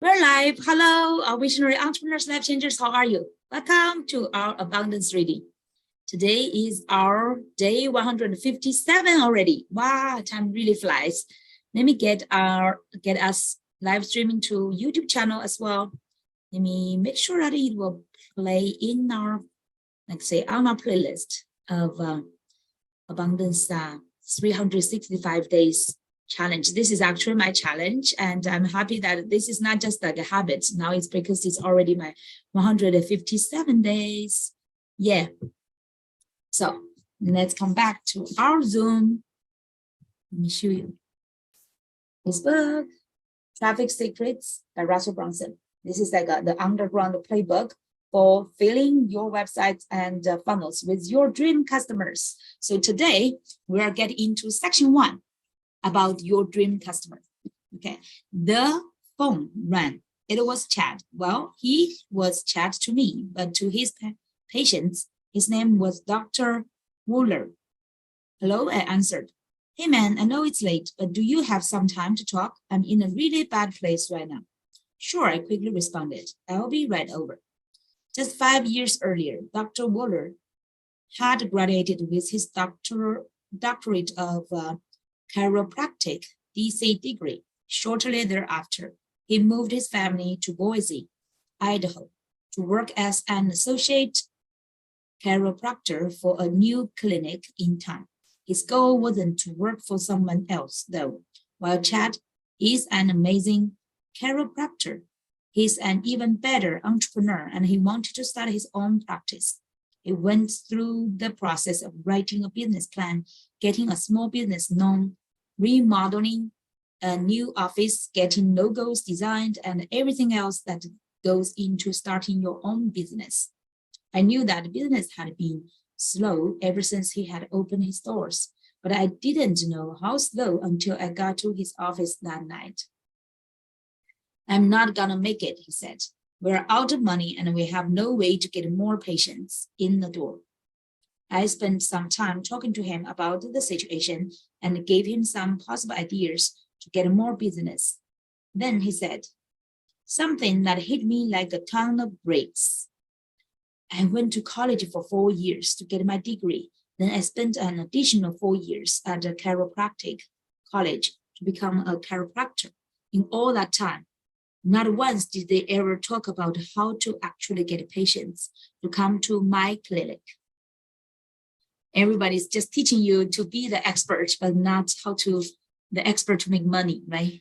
We're live. Hello, our visionary entrepreneurs, life changers. How are you? Welcome to our abundance reading. Today is our day 157 already. Wow, time really flies. Let me get us live streaming to YouTube channel as well. Let me make sure that it will play in our, let's say, on our playlist of abundance 365 days challenge. This is actually my challenge, and I'm happy that this is not just like a habit. Now it's because it's already my 157 days. Yeah. So let's come back to our Zoom. Let me show you. This book, Traffic Secrets by Russell Brunson. This is like the underground playbook for filling your websites and funnels with your dream customers. So today we are getting into section 1. About your dream customer. Okay, the phone rang. It was Chad. Well, he was Chad to me, but to his patients, his name was Dr. Wooler. Hello, I answered. Hey man, I know it's late, but do you have some time to talk? I'm in a really bad place right now. Sure, I quickly responded. I'll be right over. Just 5 years earlier, Dr. Wooler had graduated with his doctorate of chiropractic DC degree. Shortly thereafter, he moved his family to Boise, Idaho, to work as an associate chiropractor for a new clinic in town. His goal wasn't to work for someone else, though. While Chad is an amazing chiropractor, he's an even better entrepreneur, and he wanted to start his own practice. He went through the process of writing a business plan, getting a small business known, remodeling a new office, getting logos designed, and everything else that goes into starting your own business. I knew that business had been slow ever since he had opened his doors, but I didn't know how slow until I got to his office that night. I'm not gonna make it, he said. We're out of money and we have no way to get more patients in the door. I spent some time talking to him about the situation and gave him some possible ideas to get more business. Then he said, something that hit me like a ton of bricks. I went to college for 4 years to get my degree. Then I spent an additional 4 years at a chiropractic college to become a chiropractor. In all that time, not once did they ever talk about how to actually get patients to come to my clinic. Everybody's just teaching you to be the expert, but not how to the expert to make money, right?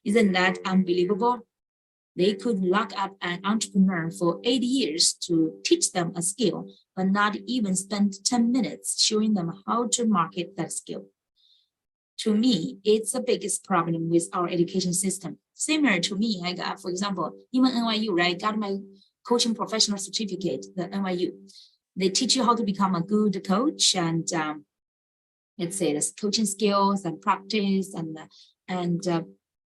Isn't that unbelievable? They could lock up an entrepreneur for 8 years to teach them a skill, but not even spend 10 minutes showing them how to market that skill. To me, it's the biggest problem with our education system. Similar to me, I got, for example, even NYU, right? Got my coaching professional certificate, the NYU. They teach you how to become a good coach and let's say this coaching skills and practice and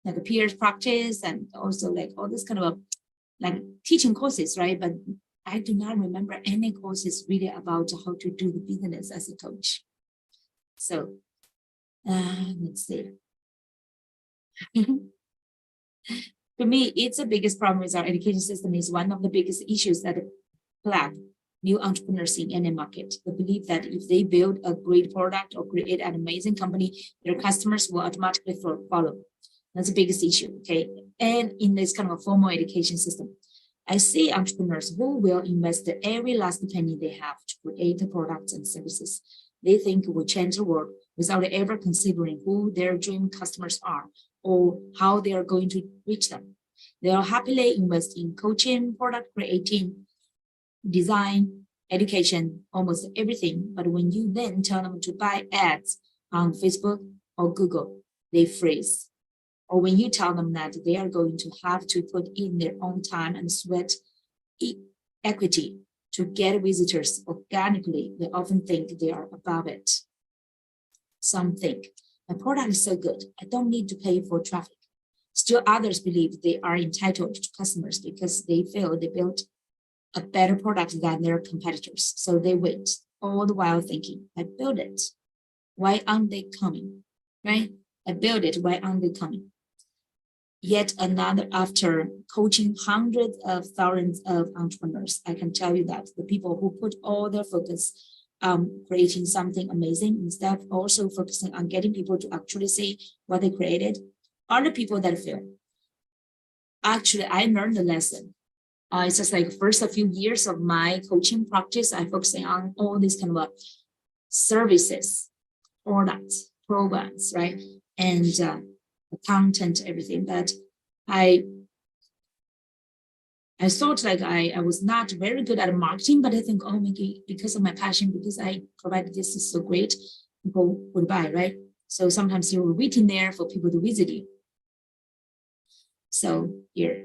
like a peers practice and also like all this kind of like teaching courses, right? But I do not remember any courses really about how to do the business as a coach. So let's see. For me, it's the biggest problem with our education system is one of the biggest issues that plague new entrepreneurs in any market. The belief that if they build a great product or create an amazing company, their customers will automatically follow. That's the biggest issue, okay? And in this kind of a formal education system, I see entrepreneurs who will invest every last penny they have to create the products and services they think will change the world without ever considering who their dream customers are or how they are going to reach them. They'll happily invest in coaching, product creating, design, education, almost everything. But when you then tell them to buy ads on Facebook or Google, they freeze. Or when you tell them that they are going to have to put in their own time and sweat equity to get visitors organically, they often think they are above it. Some think, my product is so good, I don't need to pay for traffic. Still others believe they are entitled to customers because they feel they built a better product than their competitors. So they wait, all the while thinking, I built it. Why aren't they coming? Right? I built it, why aren't they coming? yet another after coaching hundreds of thousands of entrepreneurs. I can tell you that the people who put all their focus on creating something amazing instead of also focusing on getting people to actually see what they created are the people that fail. Actually, I learned the lesson. It's just like first a few years of my coaching practice, I'm focusing on all these kind of services, products, programs, right? And the content, everything. But I thought like I was not very good at marketing, but I think, oh, maybe because of my passion, because I provided this is so great, people would buy, right? So sometimes you're waiting there for people to visit you. So here.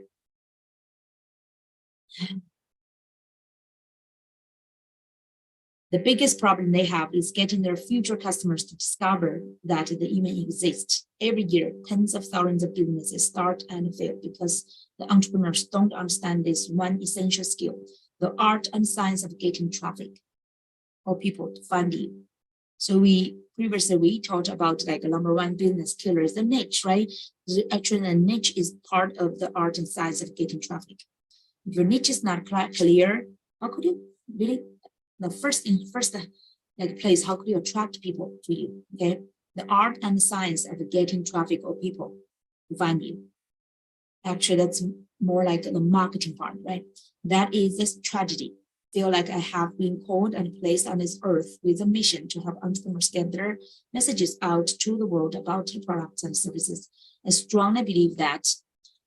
The biggest problem they have is getting their future customers to discover that they even exist. Every year, tens of thousands of businesses start and fail because the entrepreneurs don't understand this one essential skill, the art and science of getting traffic or people to find you. So we talked about like number one business killer is the niche, right? Actually, the niche is part of the art and science of getting traffic. If your niche is not clear, how could you really the first like place, how could you attract people to you? Okay, the art and the science of getting traffic or people to find you. Actually, that's more like the marketing part, right? That is this tragedy. Feel like I have been called and placed on this earth with a mission to help entrepreneurs get their messages out to the world about the products and services. I strongly believe that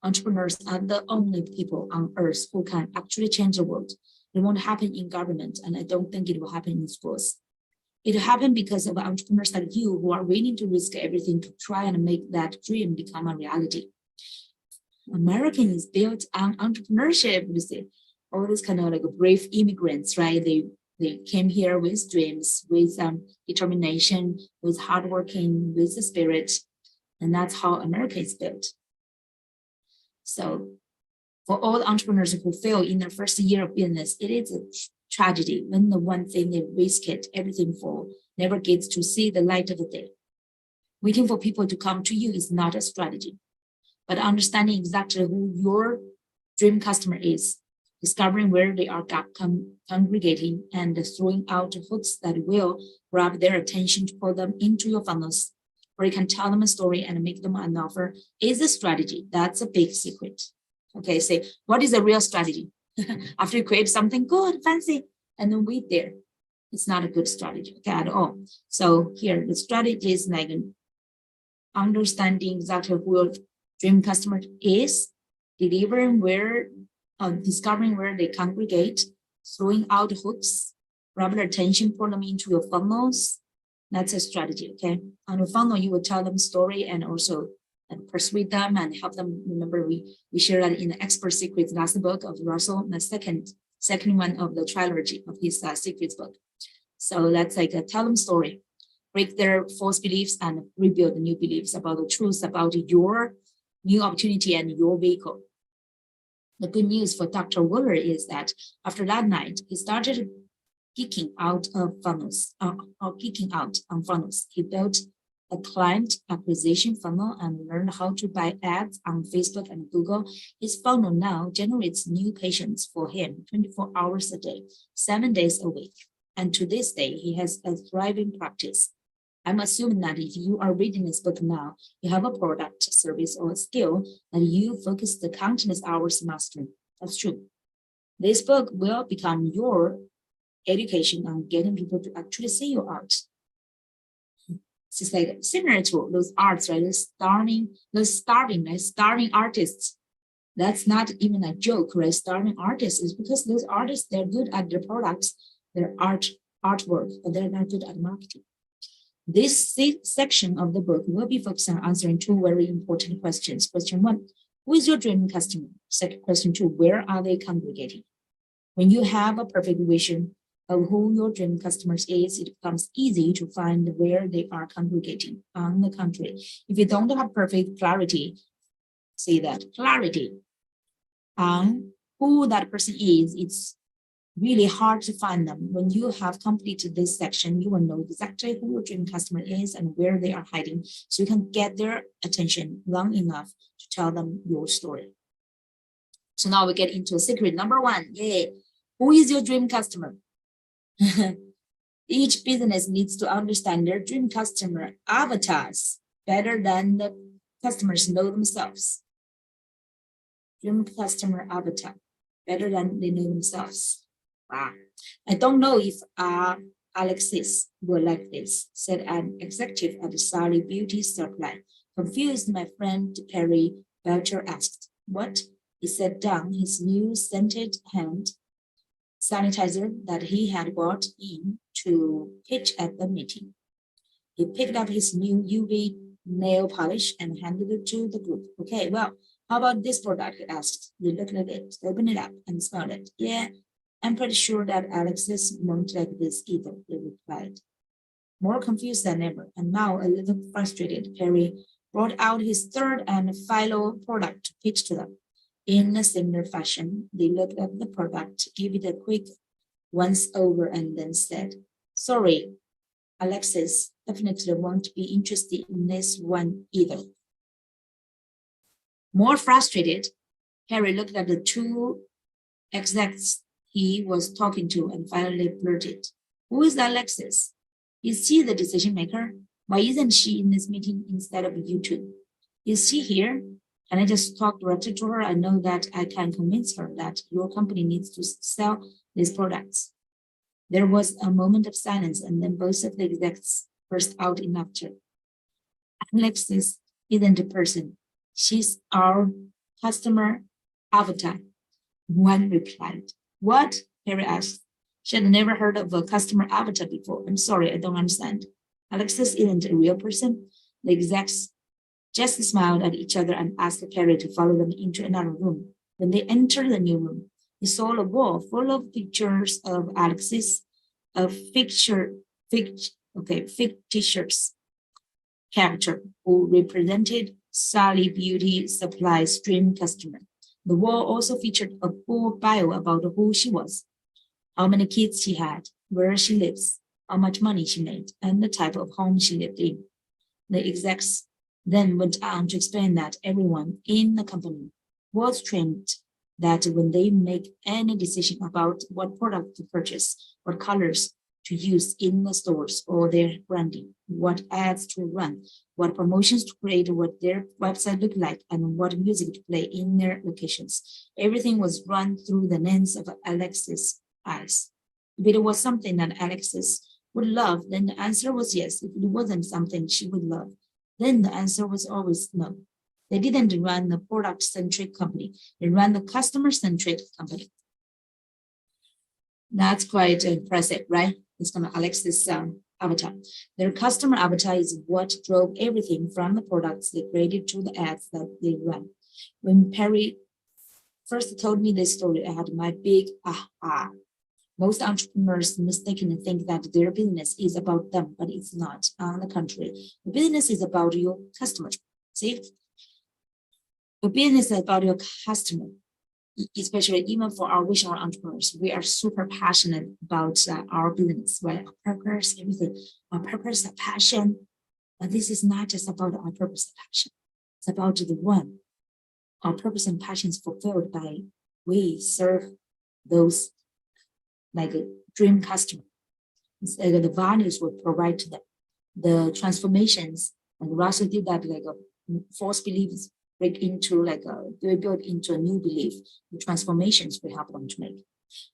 entrepreneurs are the only people on earth who can actually change the world. It won't happen in government, and I don't think it will happen in schools. It happened because of entrepreneurs like you who are willing to risk everything to try and make that dream become a reality. America is built on entrepreneurship, you see. All these kind of like brave immigrants, right? They came here with dreams, with determination, with hard working, with the spirit. And that's how America is built. So for all entrepreneurs who fail in their first year of business, it is a tragedy when the one thing they risk it, everything for, never gets to see the light of the day. Waiting for people to come to you is not a strategy, but understanding exactly who your dream customer is, discovering where they are congregating, and throwing out hooks that will grab their attention to pull them into your funnels, where you can tell them a story and make them an offer is a strategy. That's a big secret. Okay, say, what is a real strategy? After you create something good, fancy, and then wait there. It's not a good strategy, okay, at all. So here, the strategy is like understanding exactly who your dream customer is, delivering where, discovering where they congregate, throwing out hooks, grab their attention, pull them into your funnels. That's a strategy, okay? On your funnel, you will tell them story and also persuade them and help them. Remember, we shared that in the Expert Secrets last book of Russell, the second one of the trilogy of his Secrets book. So that's like tell them story, break their false beliefs and rebuild the new beliefs about the truth about your new opportunity and your vehicle. The good news for Dr. Wooler is that after that night, he started geeking out of funnels, geeking out on funnels. He built a client acquisition funnel and learned how to buy ads on Facebook and Google. His funnel now generates new patients for him 24 hours a day, 7 days a week. And to this day, he has a thriving practice. I'm assuming that if you are reading this book now, you have a product, service, or a skill that you focus the countless hours mastering. That's true. This book will become your education on getting people to actually see your art. It's just like similar to those arts, right? Starving artists. That's not even a joke, right? Starving artists is because those artists, they're good at their products, their artwork, but they're not good at marketing. This section of the book will be focused on answering two very important questions. Question one, who is your dream customer? Second, question two, where are they congregating? When you have a perfect vision of who your dream customers is, it becomes easy to find where they are congregating. On the contrary, if you don't have perfect clarity, say that clarity on who that person is, it's really hard to find them. When you have completed this section, you will know exactly who your dream customer is and where they are hiding, so you can get their attention long enough to tell them your story. So now we get into secret number 1. Yay! Who is your dream customer? Each business needs to understand their dream customer avatars better than the customers know themselves. Dream customer avatar better than they know themselves. Wow. I don't know if Alexis will like this, said an executive at the Sally Beauty Supply. Confused, my friend Perry Belcher asked. What? He set down his new scented hand sanitizer that he had brought in to pitch at the meeting. He picked up his new UV nail polish and handed it to the group. Okay, well, how about this product? He asked. They looked at it, opened it up, and smelled it. Yeah, I'm pretty sure that Alexis won't like this either, they replied. More confused than ever, and now a little frustrated, Perry brought out his third and final product to pitch to them. In a similar fashion, they looked at the product, gave it a quick once over, and then said, sorry, Alexis definitely won't be interested in this one either. More frustrated, Harry looked at the 2 execs he was talking to and finally blurted, who is Alexis? Is she the decision maker? Why isn't she in this meeting instead of you two? Is she here? Can I just talk directly to her? I know that I can convince her that your company needs to sell these products. There was a moment of silence, and then both of the execs burst out in laughter. Alexis isn't a person. She's our customer avatar. One replied. What? Harry asked. She had never heard of a customer avatar before. I'm sorry, I don't understand. Alexis isn't a real person. The execs just smiled at each other and asked Harry to follow them into another room. When they entered the new room, he saw a wall full of pictures of Alexis, a fictitious character who represented Sally Beauty Supply's dream customer. The wall also featured a full bio about who she was, how many kids she had, where she lives, how much money she made, and the type of home she lived in. The execs then went on to explain that everyone in the company was trained that when they make any decision about what product to purchase, what colors to use in the stores or their branding, what ads to run, what promotions to create, what their website looked like, and what music to play in their locations. Everything was run through the lens of Alexis' eyes. If it was something that Alexis would love, then the answer was yes. If it wasn't something she would love, then the answer was always no. They didn't run the product-centric company. They ran the customer-centric company. That's quite impressive, right? It's from Alexis' avatar. Their customer avatar is what drove everything from the products they created to the ads that they ran. When Perry first told me this story, I had my big aha. Most entrepreneurs mistakenly think that their business is about them, but it's not. On the contrary, the business is about your customer. See? The business is about your customer. Especially even for our visionary entrepreneurs, we are super passionate about our business, right? Our purpose, everything, our purpose, our passion. But this is not just about our purpose and passion. It's about the one. Our purpose and passion is fulfilled by we serve those like a dream customer. It's like the values we provide to them, the transformations, and Russell did that like a false beliefs break into they build into a new belief, the transformations we help them to make.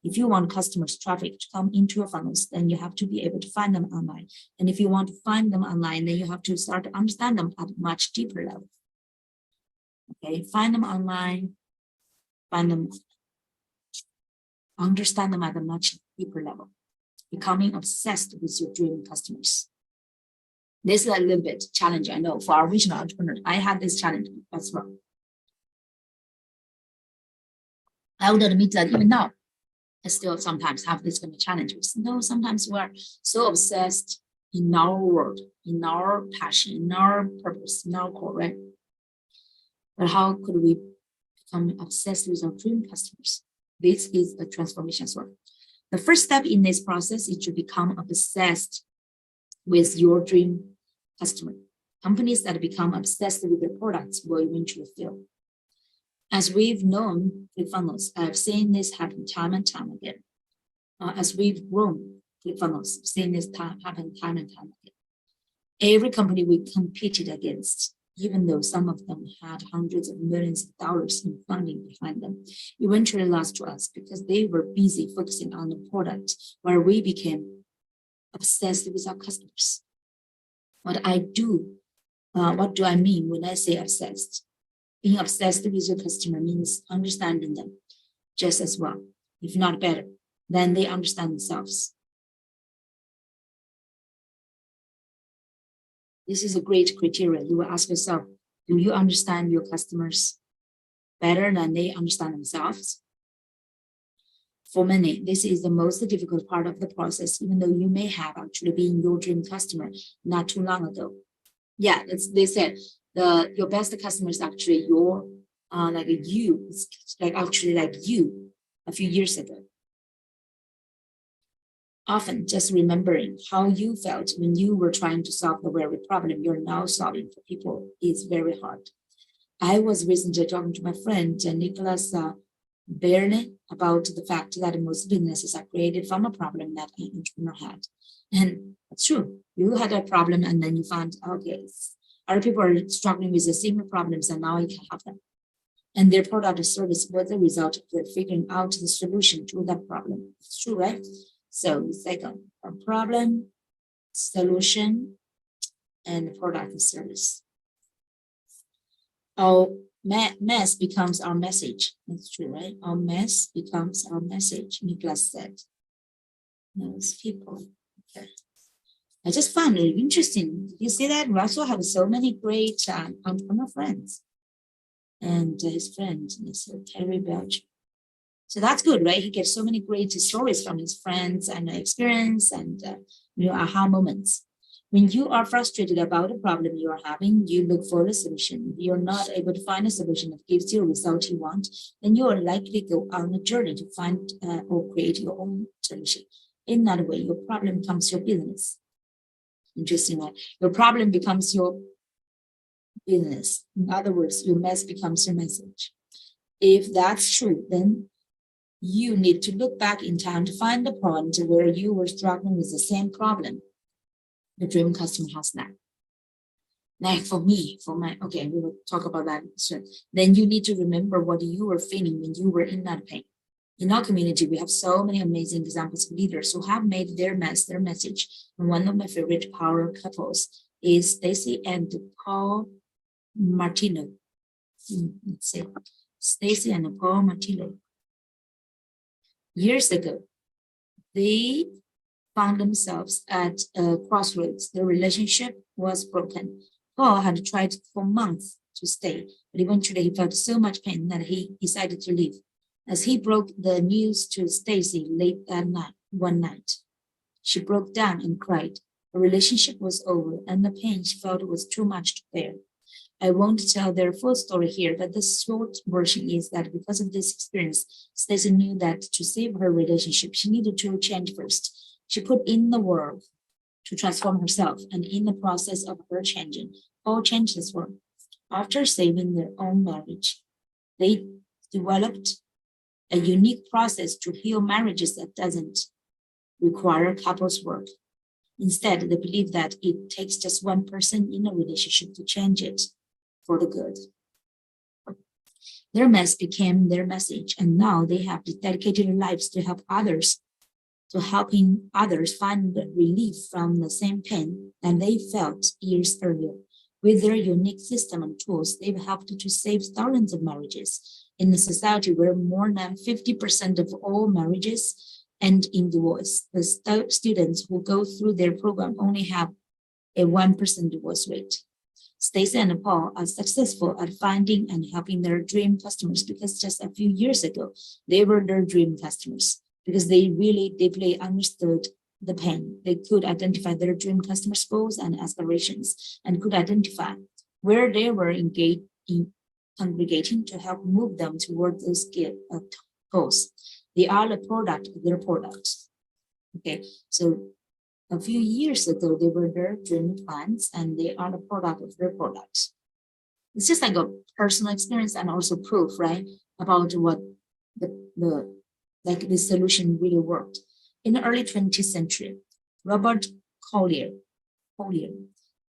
If you want customers' traffic to come into your funnels, then you have to be able to find them online. And if you want to find them online, then you have to start to understand them at a much deeper level. Okay, find them online, understand them at a much deeper level, becoming obsessed with your dream customers. This is a little bit challenging, I know, for our regional entrepreneurs. I had this challenge as well. I would admit that even now, I still sometimes have this kind of challenges. No, sometimes we're so obsessed in our world, in our passion, in our purpose, in our core, right? But how could we become obsessed with our dream customers? This is a transformation work. The first step in this process is to become obsessed with your dream customer. Companies that become obsessed with their products will eventually fail. As we've known ClickFunnels, I've seen this happen time and time again. As we've grown ClickFunnels, I've seen this happen time and time again. Every company we competed against, even though some of them had hundreds of millions of dollars in funding behind them, eventually lost to us because they were busy focusing on the product, where we became obsessed with our customers. What do I mean when I say obsessed? Being obsessed with your customer means understanding them just as well, if not better, than they understand themselves. This is a great criteria. You will ask yourself, do you understand your customers better than they understand themselves? For many, this is the most difficult part of the process, even though you may have actually been your dream customer not too long ago. Yeah, they said your best customer is actually your actually like you a few years ago. Often just remembering how you felt when you were trying to solve the very problem you're now solving for people is very hard. I was recently talking to my friend Nicholas Berne about the fact that most businesses are created from a problem that an entrepreneur had. And it's true. You had a problem and then you found, okay, other people are struggling with the same problems and now you can help them. And their product or service was the result of their figuring out the solution to that problem. It's true, right? So it's like a problem, solution, and product or service. Our mess becomes our message. That's true, right? Our mess becomes our message, Nicholas said. Those people. Okay. I just found it interesting. You see that? We also have so many great entrepreneur friends. And his friend is Terry Belcher. So that's good, right? He gets so many great stories from his friends and experience and aha moments. When you are frustrated about a problem you are having, you look for a solution. If you're not able to find a solution that gives you a result you want, then you are likely to go on a journey to find or create your own solution. In that way, your problem becomes your business. Interesting, right? Your problem becomes your business. In other words, your mess becomes your message. If that's true, then you need to look back in time to find the point where you were struggling with the same problem the dream customer has now. Like we will talk about that soon. Then you need to remember what you were feeling when you were in that pain. In our community, we have so many amazing examples of leaders who have made their mess their message. And one of my favorite power couples is Stacy and Paul Martino. Let's see, Stacy and Paul Martino. Years ago, they found themselves at a crossroads. Their relationship was broken. Paul had tried for months to stay, but eventually he felt so much pain that he decided to leave. As he broke the news to Stacy late that night, one night, she broke down and cried. The relationship was over, and the pain she felt was too much to bear. I won't tell their full story here, but the short version is that because of this experience, Stacy knew that to save her relationship, she needed to change first. She put in the work to transform herself, and in the process of her changing, all changed as well. After saving their own marriage, they developed a unique process to heal marriages that doesn't require couples work. Instead, they believe that it takes just one person in a relationship to change it for the good. Their mess became their message, and now they have dedicated their lives to helping others find relief from the same pain that they felt years earlier. With their unique system and tools, they've helped to save thousands of marriages. In a society where more than 50% of all marriages end in divorce, the students who go through their program only have a 1% divorce rate. Stacy and Paul are successful at finding and helping their dream customers because just a few years ago, they were their dream customers because they really deeply understood the pain. They could identify their dream customers' goals and aspirations and could identify where they were engaged in congregating to help move them toward those goals. They are the product of their products. Okay, so a few years ago, they were their dream clients and they are the product of their products. It's just like a personal experience and also proof, right? About what the solution really worked. In the early 20th century, Robert Collier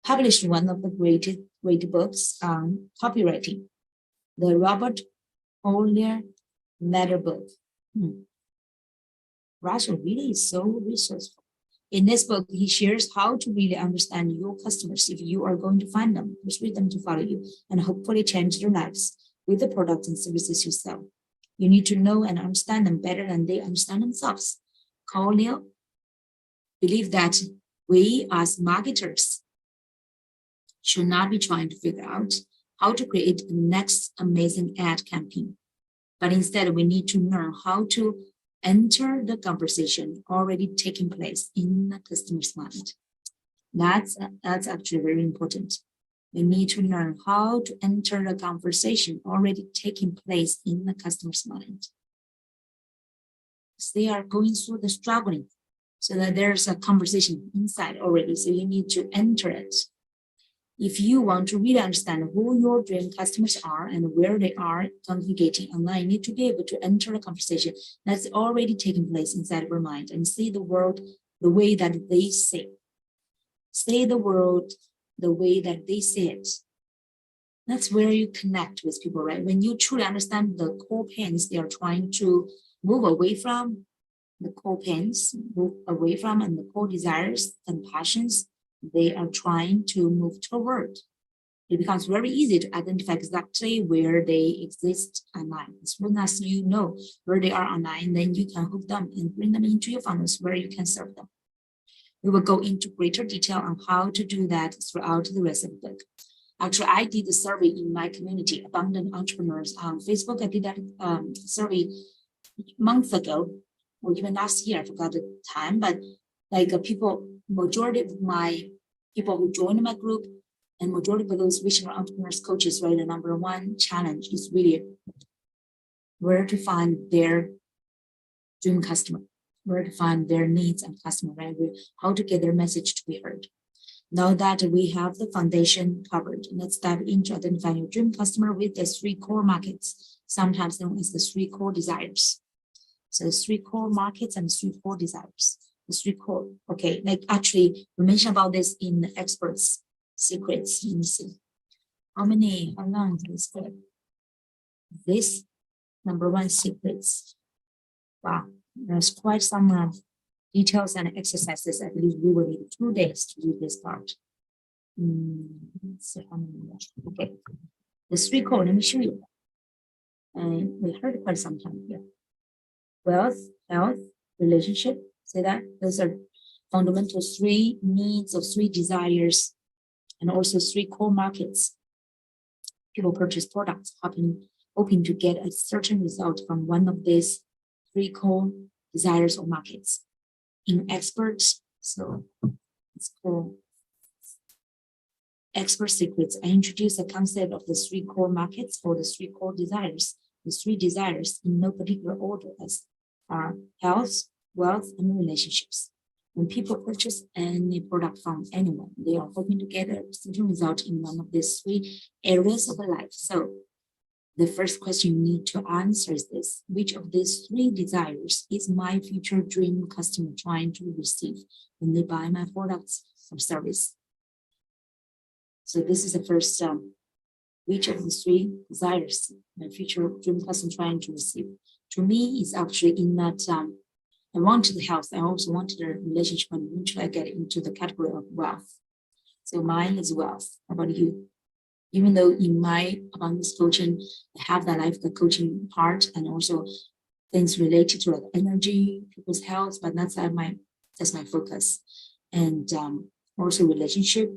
published one of the great books on copywriting, the Robert Collier Letter Book. Russell really is so resourceful. In this book, he shares how to really understand your customers if you are going to find them, persuade them to follow you, and hopefully change their lives with the products and services you sell. You need to know and understand them better than they understand themselves. Collier believed that we as marketers should not be trying to figure out how to create the next amazing ad campaign, but instead we need to learn how to enter the conversation already taking place in the customer's mind. That's actually very important. We need to learn how to enter the conversation already taking place in the customer's mind. They are going through the struggling, so that there's a conversation inside already, so you need to enter it. If you want to really understand who your dream customers are and where they are congregating online, you need to be able to enter a conversation that's already taking place inside of your mind and see the world the way that they see. See the world the way that they see it. That's where you connect with people, right? When you truly understand the core pains they are trying to move away from, the core pains, move away from, and the core desires and passions they are trying to move toward. It becomes very easy to identify exactly where they exist online. As soon as you know where they are online, then you can hook them and bring them into your funnels where you can serve them. We will go into greater detail on how to do that throughout the rest of the book. Actually, I did a survey in my community, Abundant Entrepreneurs, on Facebook. I did that survey months ago, or even last year, I forgot the time, but like majority of my people who joined my group and majority of those visionary entrepreneurs coaches, right, the number one challenge is really where to find their dream customer, where to find their needs and customer, right? How to get their message to be heard. Now that we have the foundation covered, let's dive into identifying your dream customer with the 3 core markets, sometimes known as the 3 core desires. So 3 core markets and 3 core desires. The 3 core, okay, like actually we mentioned about this in the experts secrets. Let me see. How long is this for? This number 1 secrets. Wow, there's quite some details and exercises. I believe we will need 2 days to do this part. Let's see how many more. Okay, the 3 core, let me show you. We heard it quite some time here. Wealth, health, relationship. See that? Those are fundamental 3 needs or 3 desires, and also 3 core markets. People purchase products hoping to get a certain result from one of these 3 core desires or markets. In experts, so it's called Expert Secrets. I introduce the concept of the 3 core markets or the 3 core desires. The 3 desires in no particular order as are health, wealth, and relationships. When people purchase any product from anyone, they are hoping to get a certain result in one of these 3 areas of their life. So the first question you need to answer is this: which of these 3 desires is my future dream customer trying to receive when they buy my products or service? So this is the first, which of the 3 desires my future dream customer trying to receive? To me, it's actually in that I wanted the health, I also wanted a relationship, and eventually I get into the category of wealth. So mine is wealth. How about you? Even though in my abundance coaching, I have that life coaching part and also things related to like energy, people's health, but that's my focus. And also relationship.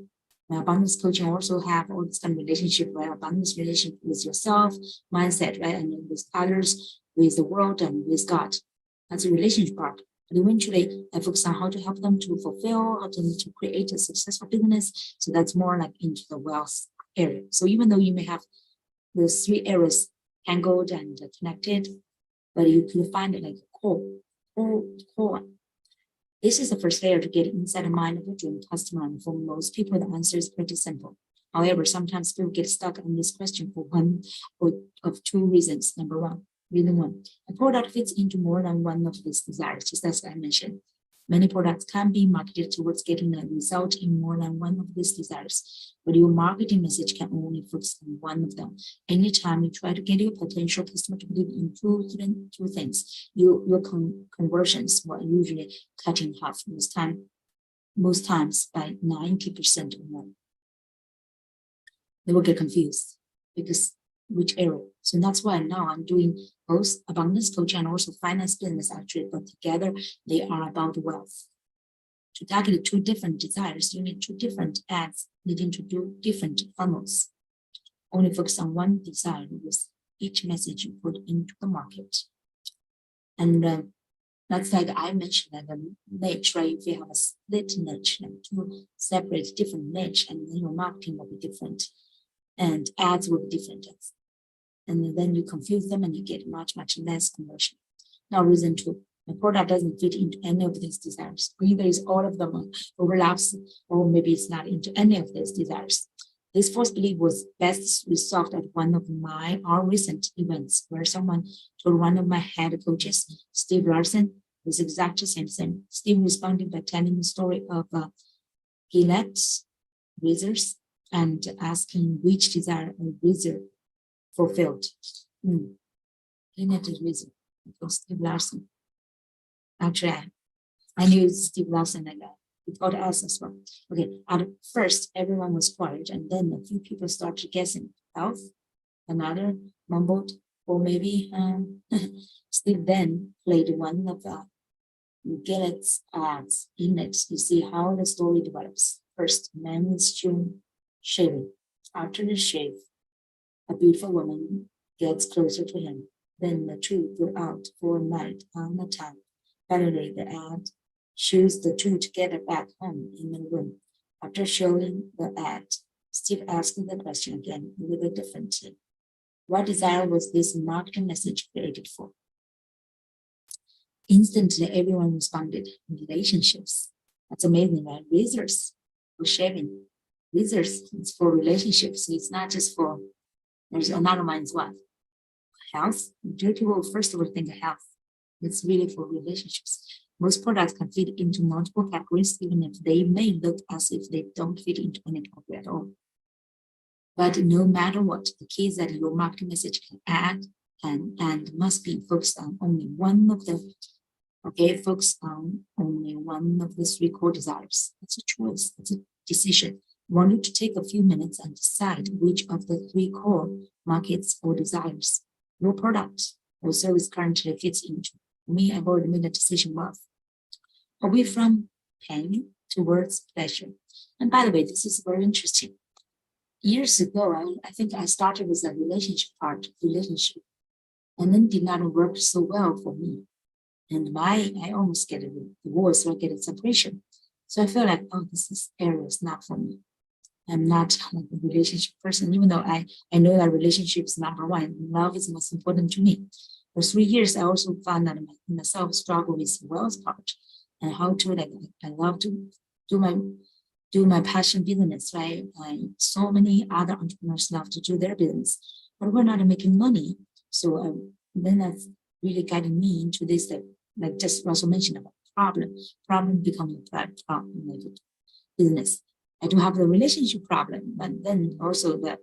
My abundance coaching also have all this kind of relationship, right? Abundance relationship with yourself, mindset, right? And with others, with the world, and with God. That's a relationship part. But eventually, I focus on how to help them to fulfill, how to create a successful business. So that's more like into the wealth area. So even though you may have those 3 areas tangled and connected, but you could find it like a core. This is the first layer to get inside the mind of a dream customer, and for most people, the answer is pretty simple. However, sometimes people get stuck on this question for one of two reasons. Number one, a product fits into more than one of these desires, just as I mentioned. Many products can be marketed towards getting a result in more than one of these desires, but your marketing message can only focus on one of them. Anytime you try to get your potential customer to believe in two things, your conversions will usually cut in half, most times by 90% or more. They will get confused because which area. So that's why now I'm doing both abundance coaching and also finance business actually, but together they are about wealth. To target two different desires, you need two different ads leading to two different funnels. Only focus on one desire with each message you put into the market. And that's like I mentioned that the niche, right? If you have a split niche, like two separate different niche, and then your marketing will be different and ads will be different. And then you confuse them and you get much less conversion. Now, reason two, the product doesn't fit into any of these desires. Either is all of them overlaps, or maybe it's not into any of these desires. This false belief was best resolved at one of our recent events, where someone told one of my head coaches, Steve Larson, this exact same thing. Steve responded by telling the story of Gillette razors and asking which desire a razor fulfilled. Gillette razor for Steve Larson. Actually, I knew Steve Larson like that. He taught us as well. Okay, at first, everyone was quiet, and then a few people started guessing. Health, another mumbled, or maybe Steve then played one of Gillette's ads. In it, you see how the story develops. First, man is shaving. After the shave, a beautiful woman gets closer to him. Then the two go out for a night on the town. Finally, the ad shows the two together back home in the room. After showing the ad, Steve asked the question again a little differently. What desire was this marketing message created for? Instantly, everyone responded, relationships. That's amazing, right? Razors for shaving. Razors is for relationships. It's not just for, there's another one as well. Health. People first of all think of health. It's really for relationships. Most products can fit into multiple categories, even if they may look as if they don't fit into any category at all. But no matter what, the key is that your marketing message can add and must be focused on only one of the, focus on only one of the three core desires. It's a choice, it's a decision. I want you to take a few minutes and decide which of the three core markets or desires your product or service currently fits into. For me, I've already made a decision wealth. Away from pain towards pleasure. And by the way, this is very interesting. Years ago, I think I started with a relationship, and then did not work so well for me. And I almost get a divorce or get a separation. So I feel like, this area is not for me. I'm not like a relationship person, even though I know that relationship is number one. Love is most important to me. For 3 years, I also found that myself struggle with wealth part and how to I love to do my passion business, right? So many other entrepreneurs love to do their business, but we're not making money. So then that's really guiding me into this, like just Russell mentioned about problem becoming a problem business. I do have the relationship problem, but then also the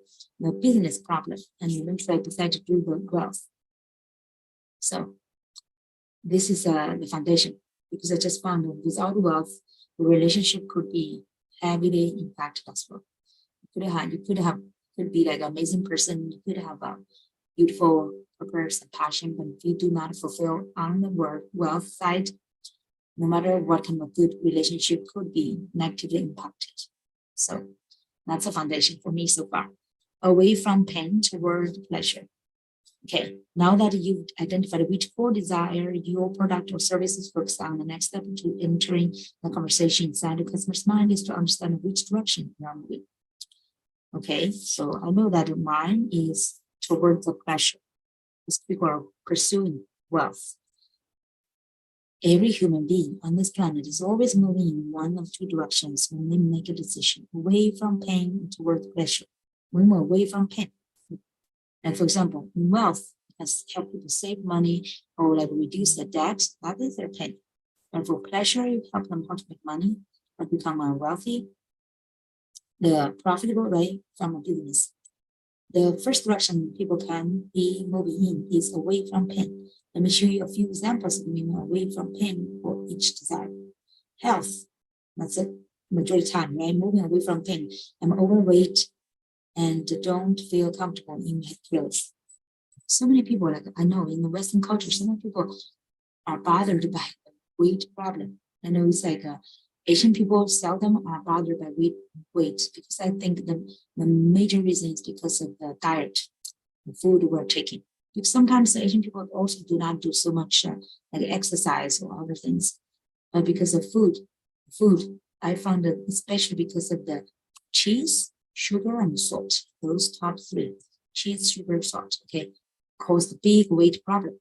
business problem, and eventually I decided to do the growth. So this is the foundation, because I just found that without wealth, the relationship could be heavily impacted as well. You could be like an amazing person, you could have a beautiful purpose and passion, but if you do not fulfill on the wealth side, no matter what kind of good relationship could be negatively impacted. So that's a foundation for me so far. Away from pain toward pleasure. Okay, now that you've identified which core desire your product or service is focused on, the next step to entering the conversation inside the customer's mind is to understand which direction you're moving. Okay, so I know that mine is towards the pleasure. These people are pursuing wealth. Every human being on this planet is always moving in one of two directions when they make a decision, away from pain towards pleasure. We move away from pain. And for example, wealth has helped people save money or like reduce their debt. That is their pain. And for pleasure, you help them how to make money or become wealthy, the profitable way from a business. The first direction people can be moving in is away from pain. Let me show you a few examples of moving away from pain for each desire. Health, that's it. Majority of the time, right? Moving away from pain. I'm overweight and don't feel comfortable in my clothes. So many people, like I know in the Western culture, so many people are bothered by weight problem. I know it's like Asian people seldom are bothered by weight because I think the major reason is because of the diet, the food we're taking. Because sometimes the Asian people also do not do so much like exercise or other things, but because of food, I found that especially because of the cheese, sugar, and salt, those top three, cheese, sugar, salt, okay, cause the big weight problem.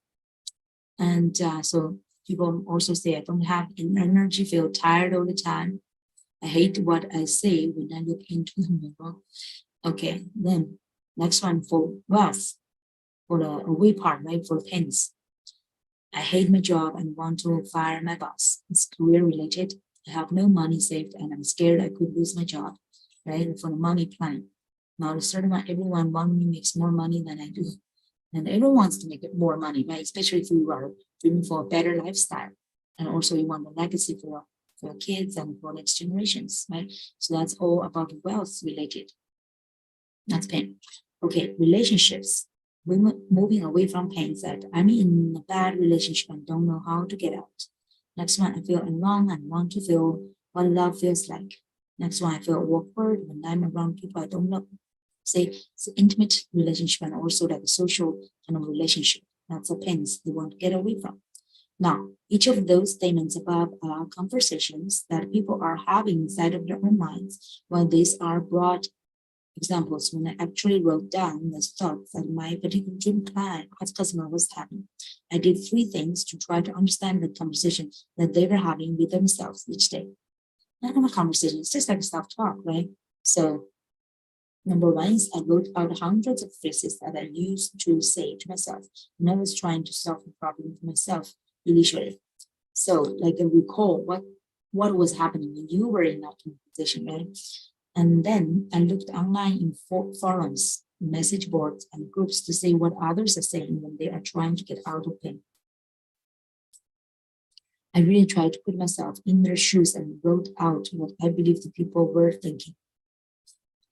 And so people also say, I don't have energy, feel tired all the time. I hate what I say when I look into the mirror. Okay, then next one for wealth, for the away part, right, for pens. I hate my job and want to fire my boss. It's career related. I have no money saved and I'm scared I could lose my job, right, for the money plan. Now, everyone wants me makes more money than I do. And everyone wants to make more money, right? Especially if you are dreaming for a better lifestyle. And also you want a legacy for your kids and for next generations, right? So that's all about wealth related. That's pain. Okay, relationships. We're moving away from pain that I'm in a bad relationship and don't know how to get out. Next one, I feel alone and want to feel what love feels like. Next one, I feel awkward when I'm around people I don't know. Say it's an intimate relationship and also like a social kind of relationship. That's the pains they want to get away from. Now, each of those statements above are conversations that people are having inside of their own minds, while these are broad examples when I actually wrote down the thoughts that my particular dream client customer was having. I did 3 things to try to understand the conversation that they were having with themselves each day. Not a conversation, it's just like self-talk, right? So number 1 is I wrote out hundreds of phrases that I used to say to myself when I was trying to solve the problem for myself initially. So like I recall what was happening when you were in that position, right? And then I looked online in forums, message boards, and groups to see what others are saying when they are trying to get out of pain. I really tried to put myself in their shoes and wrote out what I believe the people were thinking.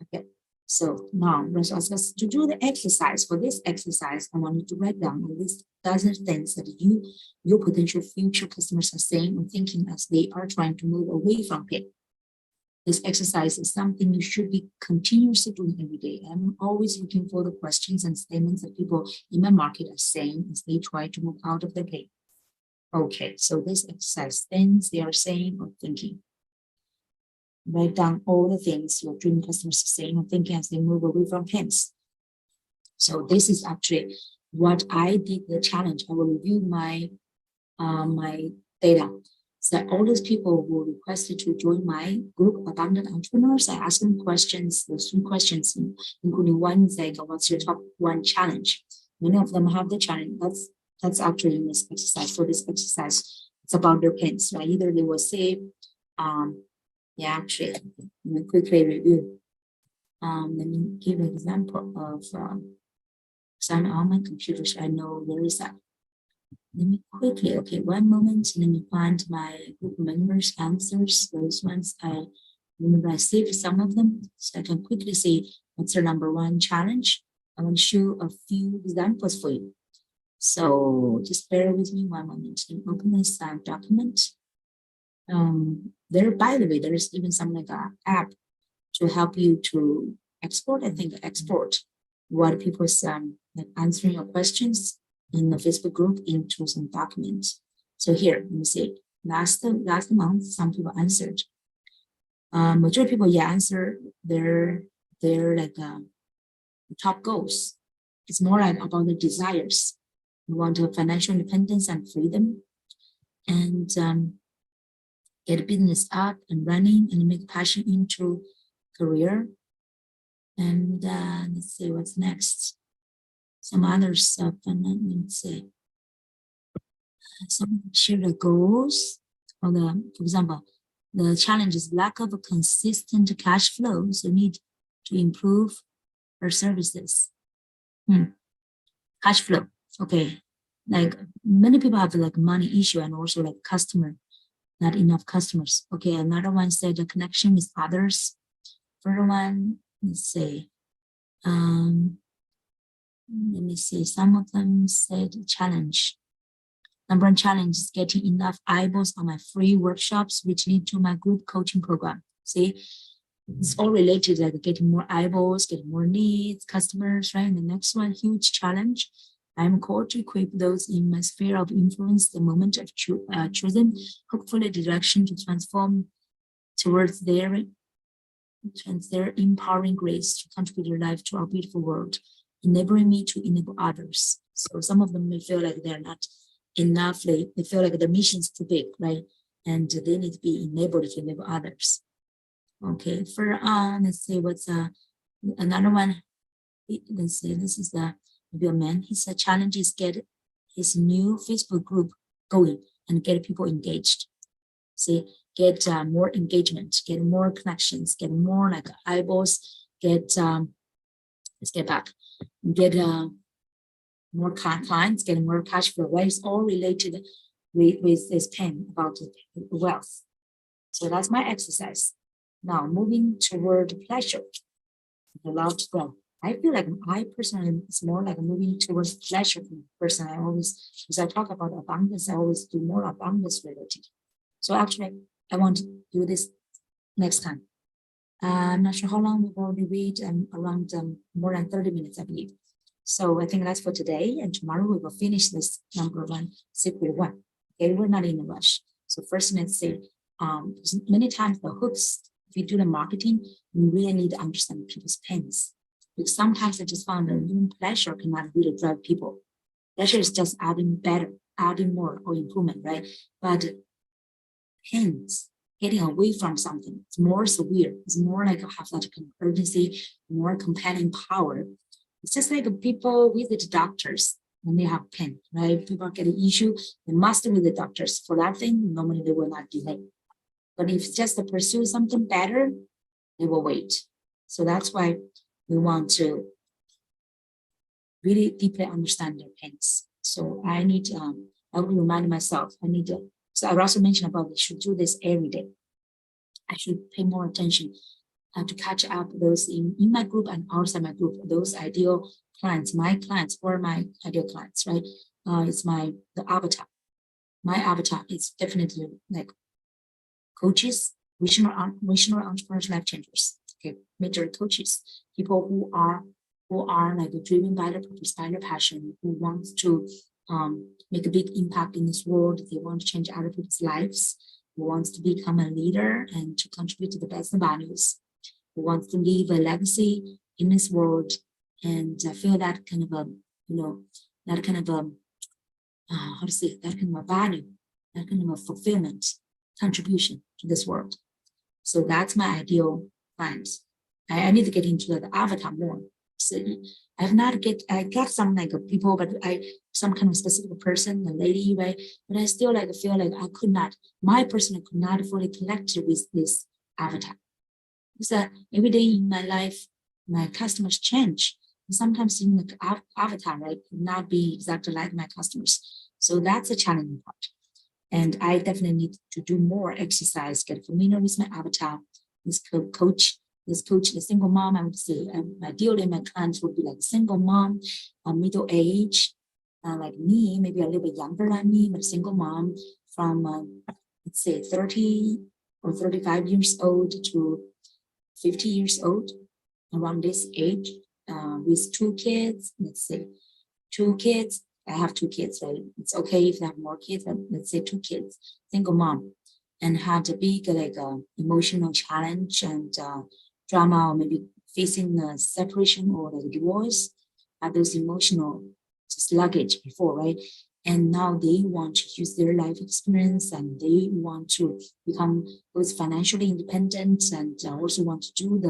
Okay, so now let's ask us to do the exercise. For this exercise, I want you to write down at least a dozen things that your potential future customers are saying or thinking as they are trying to move away from pain. This exercise is something you should be continuously doing every day. I'm always looking for the questions and statements that people in my market are saying as they try to move out of their pain. Okay, so this exercise, things they are saying or thinking. Write down all the things your dream customers are saying or thinking as they move away from pains. So this is actually what I did the challenge. I will review my data. So all those people who requested to join my group, Abundant Entrepreneurs, I asked them questions, those 3 questions, including one is like, what's your top 1 challenge? Many of them have the challenge. That's actually in this exercise. For this exercise, it's about their pains, right? Either they will say, actually, let me quickly review. Let me give an example of some on my computer so I know where is that. Let me quickly, okay, 1 moment. Let me find my group members' answers. Those ones I remember I saved some of them so I can quickly see what's their number 1 challenge. I want to show a few examples for you. So just bear with me 1 moment. Let me open this document. By the way, there is even some like an app to help you to export what people's like answering your questions in the Facebook group into some documents. So here, let me see. Last month, some people answered. Majority of people answer their like top goals. It's more like about the desires. You want to have financial independence and freedom, and get a business up and running and make passion into career. And let's see what's next. Some other stuff, and let's see. Some share the goals. For example, the challenge is lack of a consistent cash flow, so need to improve our services. Cash flow, okay. Like many people have like money issue and also like not enough customers. Okay, another one said the connection with others. Further one, let's say, let me see, some of them said challenge. Number one challenge is getting enough eyeballs on my free workshops, which lead to my group coaching program. See, it's all related, like getting more eyeballs, getting more leads, customers, right? And the next one, huge challenge. I'm called to equip those in my sphere of influence the moment of choosing, hopefully the direction to transform towards their empowering grace to contribute their life to our beautiful world, enabling me to enable others. So some of them may feel like they're not enough, they feel like the mission is too big, right? And they need to be enabled to enable others. Okay, for let's see what's another one. Let's see, this is maybe a man. His challenge is get his new Facebook group going and get people engaged. See, get more engagement, get more connections, get more like eyeballs, let's get back, get more clients, get more cash flow, right? It's all related with this pen about wealth. So that's my exercise. Now moving toward pleasure. I love to go. I feel like I personally, it's more like moving towards pleasure person. I always, as I talk about abundance, I always do more abundance related. So actually, I want to do this next time. I'm not sure how long we've already read, around more than 30 minutes, I believe. So I think that's for today. And tomorrow we will finish this number one, secret one. Okay, we're not in a rush. So first, let's say, many times the hooks, if you do the marketing, you really need to understand people's pains. Because sometimes I just found that even pleasure cannot really drive people. Pleasure is just adding better, adding more or improvement, right? But pains, getting away from something, it's more severe. It's more like have that kind of urgency, more compelling power. It's just like people visit doctors when they have pain, right? People get an issue, they must visit doctors for that thing. Normally they will not delay. But if it's just to pursue something better, they will wait. So that's why we want to really deeply understand their pains. So I need I will remind myself, so I also mentioned about I should do this every day. I should pay more attention to catch up those in my group and outside my group, those ideal clients, my clients or my ideal clients, right? It's the avatar. My avatar is definitely like coaches, visionary entrepreneurs, life changers, okay, major coaches, people who are like driven by their purpose, by their passion, who wants to make a big impact in this world. They want to change other people's lives, who wants to become a leader and to contribute to the best values, who wants to leave a legacy in this world. And I feel that kind of that kind of how to say, that kind of a value, that kind of a fulfillment, contribution to this world. So that's my ideal clients. I need to get into the avatar more. So I got some like people, but some kind of specific person, a lady, right? But I still like feel like my person could not fully connect with this avatar. Because every day in my life, my customers change. And sometimes in the avatar, right, could not be exactly like my customers. So that's a challenging part. And I definitely need to do more exercise, get familiar with my avatar, this coach, the single mom. I would say ideally my clients would be like single mom, middle age, like me, maybe a little bit younger than me, but single mom from, let's say 30 or 35 years old to 50 years old, around this age, with 2 kids, let's say 2 kids. I have 2 kids, right? It's okay if I have more kids, but let's say 2 kids, single mom, and had a big like emotional challenge and drama, or maybe facing a separation or like divorce, have those emotional sluggish before, right? And now they want to use their life experience and they want to become both financially independent and also want to do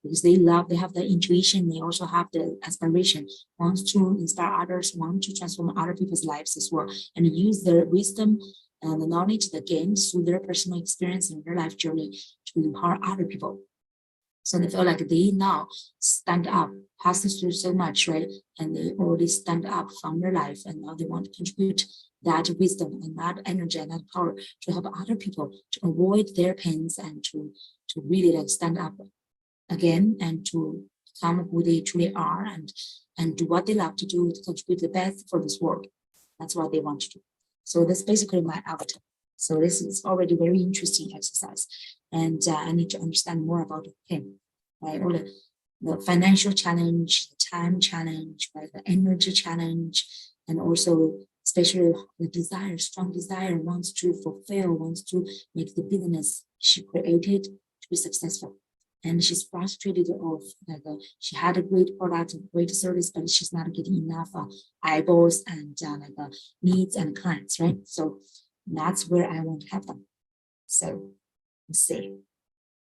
because they have the intuition, they also have the aspiration, wants to inspire others, want to transform other people's lives as well, and use their wisdom and the knowledge they gain through their personal experience and their life journey to empower other people. So they feel like they now stand up, passes through so much, right? And they already stand up from their life, and now they want to contribute that wisdom and that energy and that power to help other people to avoid their pains and to really like stand up again and to become who they truly are and do what they love to do to contribute the best for this world. That's what they want to do. So that's basically my avatar. So this is already very interesting exercise. And I need to understand more about him, right? All the financial challenge, the time challenge, right? The energy challenge, and also especially the desire, strong desire, wants to fulfill, wants to make the business she created to be successful. And she's frustrated of like she had a great product, a great service, but she's not getting enough eyeballs and needs and clients, right? So that's where I want to have them. So let's see.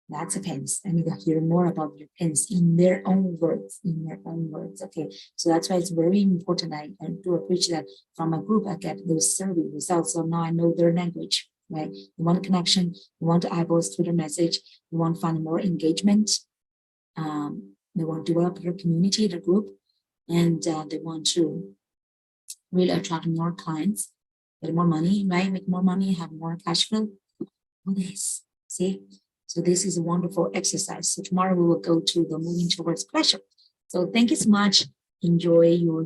That's a pens. I need to hear more about your pens in their own words, Okay. So that's why it's very important. I do appreciate that from a group, I get those survey results. So now I know their language, right? You want a connection, you want eyeballs to the message, you want to find more engagement. They want to develop their community, the group, and they want to really attract more clients, get more money, right? Make more money, have more cash flow. All this, see? So this is a wonderful exercise. So tomorrow we will go to the moving towards pleasure. So thank you so much. Enjoy your